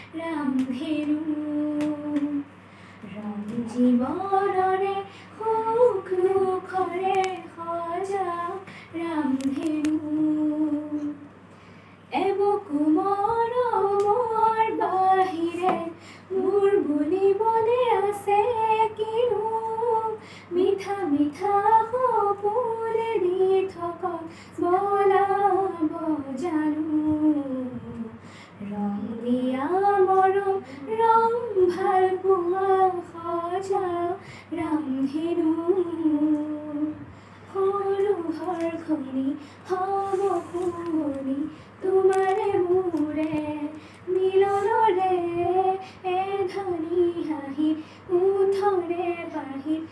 ৰামধেনু ৰাম জীৱনৰে সুখ দুখৰে সজা ৰামধেনু এবুকু মৰমৰ বাহিৰে মোৰ বুলিবলে আছে কিনো মিঠা মিঠা সপোনে দি থকা বলাব জানো ৰং দিয়া মৰম ৰং ভাল পোৱা সজা ৰামধেনু সৰু ঘৰখনি হ'ব শুৱনি তোমাৰে মোৰে মিলনৰে এধানি হাঁহি উঠৰে বাঁহীত